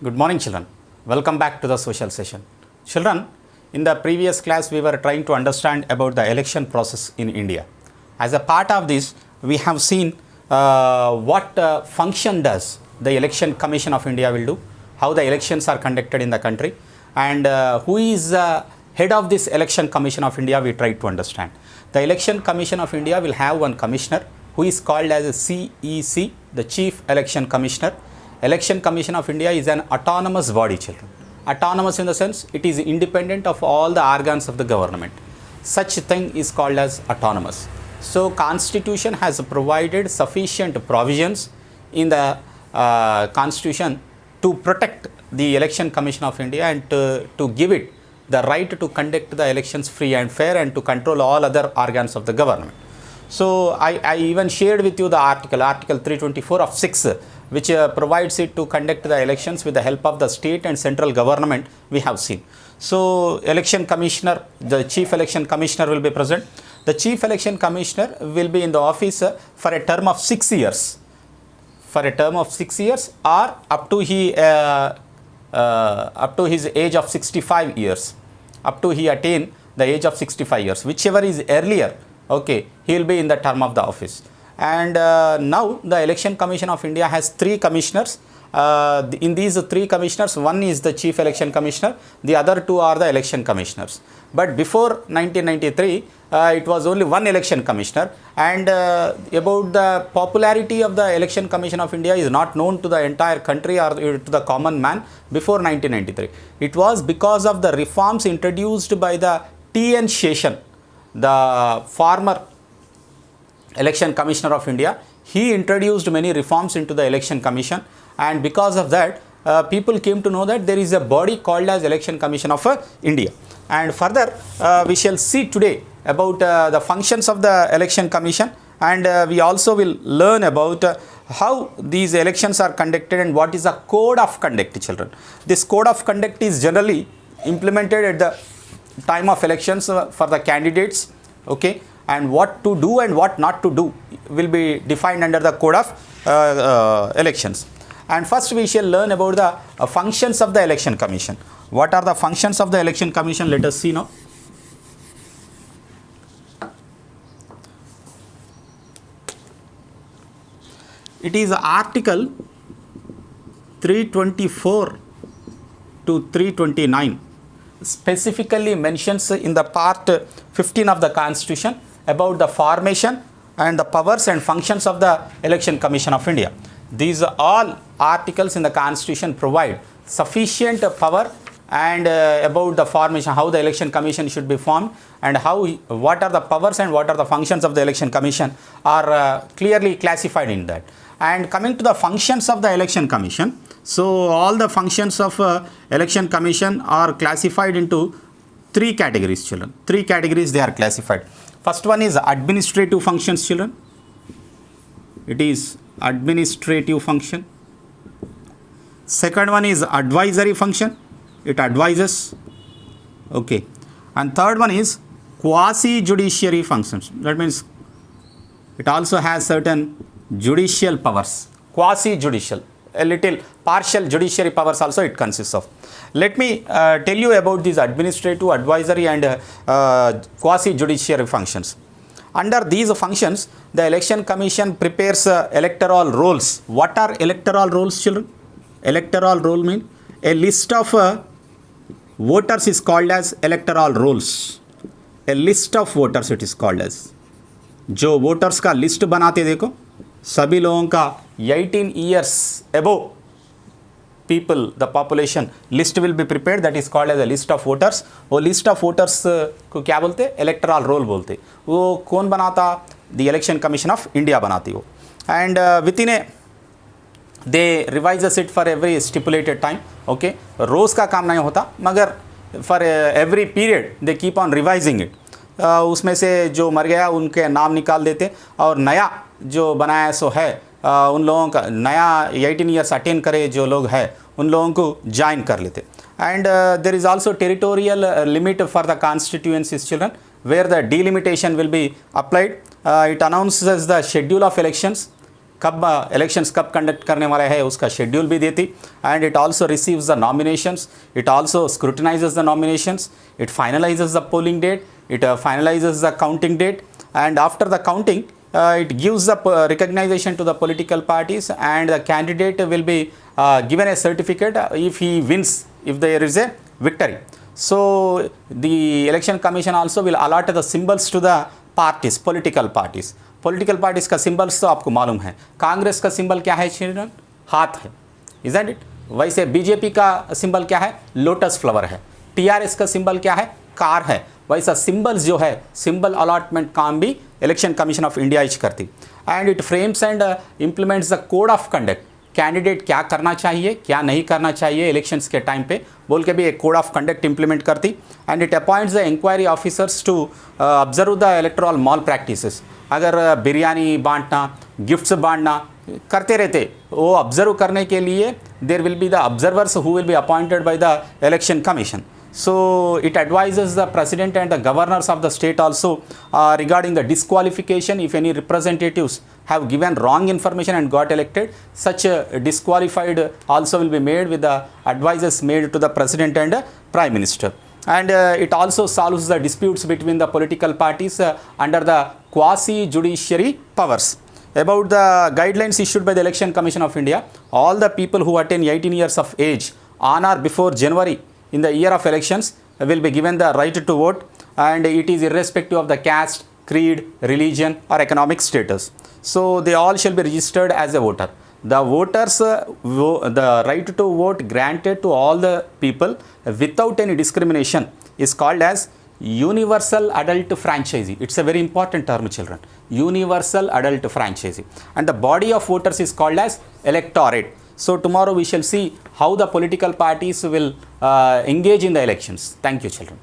Good morning, children. Welcome back to the social session. Children, in the previous class, we were trying to understand about the election process in India. As a part of this, we have seen what function does the Election Commission of India will do, how the elections are conducted in the country, and who is head of this Election Commission of India, we tried to understand. The Election Commission of India will have one commissioner who is called as a CEC, the Chief Election Commissioner. Election Commission of India is an autonomous body, children. Autonomous in the sense it is independent of all the organs of the government. Such thing is called as autonomous. So Constitution has provided sufficient provisions in the Constitution to protect the Election Commission of India and to give it the right to conduct the elections free and fair and to control all other organs of the government. So I even shared with you the article 324 of 6, which provides it to conduct the elections with the help of the state and central government, we have seen. So election commissioner, the chief election commissioner will be present. The chief election commissioner will be in the office for a term of 6 years. For a term of 6 years or up to his age of 65 years. Up to he attain the age of 65 years. Whichever is earlier, okay, he will be in the term of the office. And now the Election Commission of India has 3 commissioners. In these 3 commissioners, one is the Chief Election Commissioner, the other 2 are the election commissioners. But before 1993, it was only one election commissioner, and about the popularity of the Election Commission of India is not known to the entire country or to the common man before 1993. It was because of the reforms introduced by the T.N. Seshan, the former Election Commissioner of India. He introduced many reforms into the Election Commission, and because of that people came to know that there is a body called as Election Commission of India. And further we shall see today about the functions of the Election Commission, and we also will learn about how these elections are conducted and what is a code of conduct, children. This code of conduct is generally implemented at the time of elections for the candidates, okay, and what to do and what not to do will be defined under the code of elections. And first we shall learn about the functions of the Election Commission. What are the functions of the Election Commission? Let us see now. It is Article 324 to 329 specifically mentions in the part 15 of the Constitution about the formation and the powers and functions of the Election Commission of India. These all articles in the Constitution provide sufficient power and about the formation, how the Election Commission should be formed, and what are the powers and what are the functions of the Election Commission are clearly classified in that. And coming to the functions of the Election Commission, so all the functions of Election Commission are classified into 3 categories, children. 3 categories they are classified. First one is administrative functions, children. It is administrative function. Second one is advisory function. It advises. Okay. And third one is quasi-judiciary functions. That means it also has certain judicial powers. Quasi-judicial. A little partial judiciary powers also it consists of. Let me tell you about these administrative, advisory and quasi-judiciary functions. Under these functions, the Election Commission prepares electoral rolls. What are electoral rolls, children? Electoral roll means a list of voters is called as electoral rolls. A list of voters it is called as. जो voters का list बनाते देखो, सभी लोगों का 18 years above people, the population list will be prepared, that is called as a list of voters. वो list of voters को क्या बोलते? electoral roll बोलते. वो कौन बनाता? The Election Commission of India बनाती हो. And within a they revises it for every stipulated time. Okay, रोज का काम नहीं होता, मगर for every period they keep on revising it. उसमें से जो मर गया उनके नाम निकाल देते और नया जो बनाया सो है उन लोगों का नया 18 ईयर्स अटेन करे जो लोग हैं उन लोगों को ज्वाइन कर लेते. And there is also territorial limit for the constituencies, children, where the delimitation will be applied. It announces the schedule of elections. कब इलेक्शंस कब कंडक्ट करने वाला है उसका शेड्यूल भी देती. And it also receives the nominations, it also scrutinises the nominations, it finalises the polling date, it finalises the counting date, and after the counting it gives the recognition to the political parties, and the candidate will be given a certificate if he wins, if there is a victory. So the election commission also will allot the symbols to the parties, political parties. Political parties का symbols तो आपको मालूम है. कांग्रेस का symbol क्या है children? हाथ है, isn't it? वैसे बीजेपी का symbol क्या है? लोटस फ्लावर है. टीआरएस का symbol क्या है? कार है. वैसा सिंबल्स जो है, सिंबल अलॉटमेंट काम भी इलेक्शन कमीशन ऑफ इंडिया इच करती. And it frames and implements the code of conduct. Candidate क्या करना चाहिए, क्या नहीं करना चाहिए इलेक्शंस के टाइम पे बोल के भी एक कोड ऑफ कंडक्ट इंप्लीमेंट करती. And it appoints the inquiry officers to observe the electoral malpractices. अगर बिरयानी बांटना, गिफ्ट्स बांटना करते रहते, वो ऑब्जर्व करने के लिए there will be the observers who will be appointed by the election commission. So it advises the president and the governors of the state also regarding the disqualification. If any representatives have given wrong information and got elected, such disqualified also will be made with the advices made to the president and prime minister. And it also solves the disputes between the political parties under the quasi judiciary powers. About the guidelines issued by the Election Commission of India, all the people who attain 18 years of age on or before January in the year of elections will be given the right to vote, and it is irrespective of the caste, creed, religion or economic status. So they all shall be registered as a voter. The voters, the right to vote granted to all the people without any discrimination is called as universal adult franchisee. It's a very important term, children. Universal adult franchisee. And the body of voters is called as electorate. So tomorrow we shall see how the political parties will engage in the elections. Thank you, children.